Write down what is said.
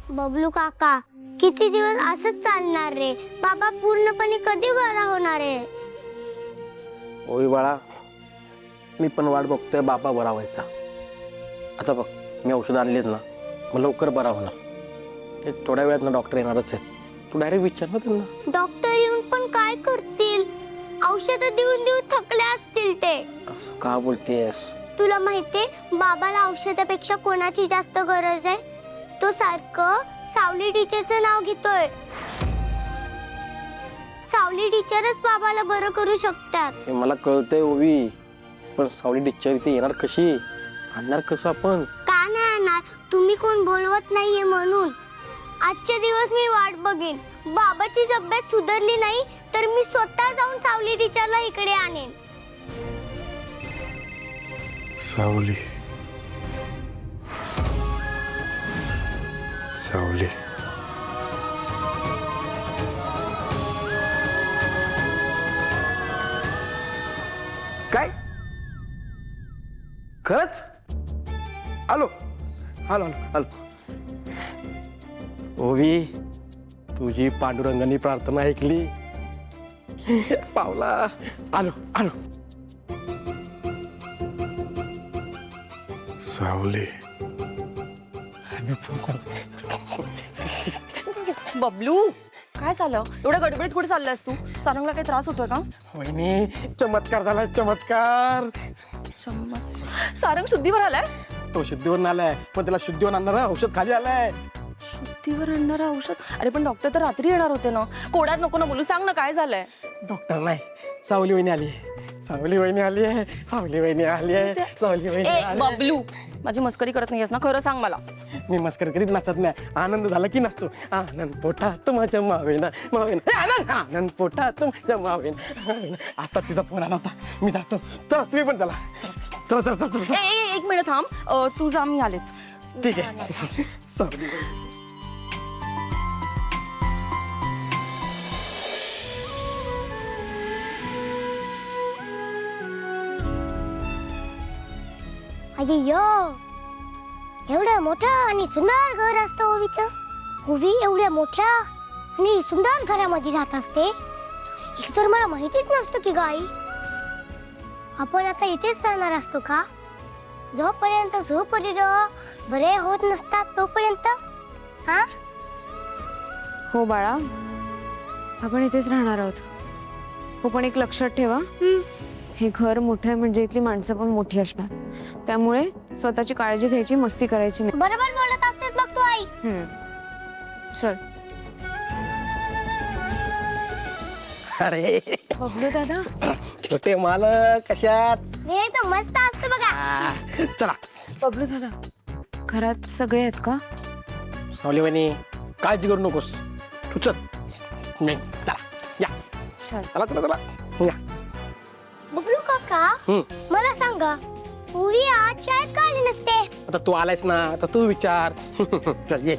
बबलू काका, किती दिवस असंच चालणार रे? बाबा पूर्णपणे कधी बरा होणार आहे? ओय बाळा, मी पण वाट बघतोय बाबा बरा व्हायचा. आता बघ, मी औषध आणलीत ना, मग लवकर बरा होणार. ते थोड्या वेळात ना डॉक्टर येणारच आहे. तू डायरेक्ट विचार ना त्यांना. डॉक्टर येऊन पण काय करतील? औषधं देऊन देऊन थकले असतील ते. असं का बोलतेस? तुला माहितीये बाबाला औषधापेक्षा कोणाची जास्त गरज आहे? तो सारखं सावली टीचरचं नाव घेतोय. सावली टीचरच बाबाला बरं करू शकतात. हे मला कळतंय ओवी, पण सावली टीचर इथे येणार कशी? आणणार कसं आपण? का नाही आणणार? तुम्ही कोण बोलवत नाहीये म्हणून. आजचे दिवस मी वाट बघेन. बाबाची तब्येत सुधारली नाही तर मी स्वतः जाऊन सावली टीचरला इकडे आणेन. सावली, सावली. काय? खरंच? आलो आलो आलो आलो. ओवी, तुझी पांडुरंगाने प्रार्थना ऐकली. पावला. आलो आलो. सावली. बबलू, काय झालं? एवढ्या गडबडीत कुठे चाललायस तू? सारंगला काही त्रास होतोय का? वहिनी, चमत्कार झालाय चमत्कार. सारंग शुद्धीवर आलाय? तो शुद्धीवर आलाय, पण त्याला शुद्धीवर आणणार औषध खाली आलाय. शुद्धीवर आणणारं औषध? अरे पण डॉक्टर तर रात्री येणार होते ना. कोड्यात नको ना बोलू, सांग ना काय झालंय? डॉक्टर नाही, सावली वहिनी आली. सावली वहिनी आली आहे. सावली वहिनी आली आहे. सावली वहिनी ए आली. बबलू, माझी मस्करी करत नाहीयेस ना? खरं सांग मला. मी मस्कर करीत नाचत नाही. आनंद झाला की नाचतो. आनंद पोटात माझ्या मावेना मावेना. आनंद पोटात माझ्या मावेना. आता तिचा फोन आला होता. मी जातो. चला तुम्ही पण चला. चला चला चला चला. एक मिनिट थांब. तू जा, मी आलेच. ठीक आहे. सावली वहिनी. अय्यो, एवढं मोठं आणि सुंदर घर असतं ओवीचं. ओवी एवढ्या मोठ्या आणि सुंदर घरामध्ये राहत असते, हे तर मला माहितीच नसतं की गाई. आपण आता इथेच राहणार असतो का? जोपर्यंत सुपरीर बरे होत नसतात तोपर्यंत. हा, हो बाळा, आपण इथेच राहणार आहोत. हो, पण एक लक्षात ठेवा, हे घर मोठं आहे म्हणजे इथली माणसं पण मोठी असणार. त्यामुळे स्वतःची काळजी घ्यायची, मस्ती करायची नाही. बरोबर बोलत असतेस बघ तू आई. चल. अरे बबलू दादा, छोटे मालक कशात? मी एकदम मस्त असतो बघा. चला. बबलू दादा, घरात सगळे आहेत का? सावली वहिनी, काळजी करू नकोस. तू चल. मी चला या. चल. चला चला चला या. बबलू काका, मला सांगा, ओवी आज शाळेत का आली नसते? आता तू आलायस ना, आता तू विचार. चल ये.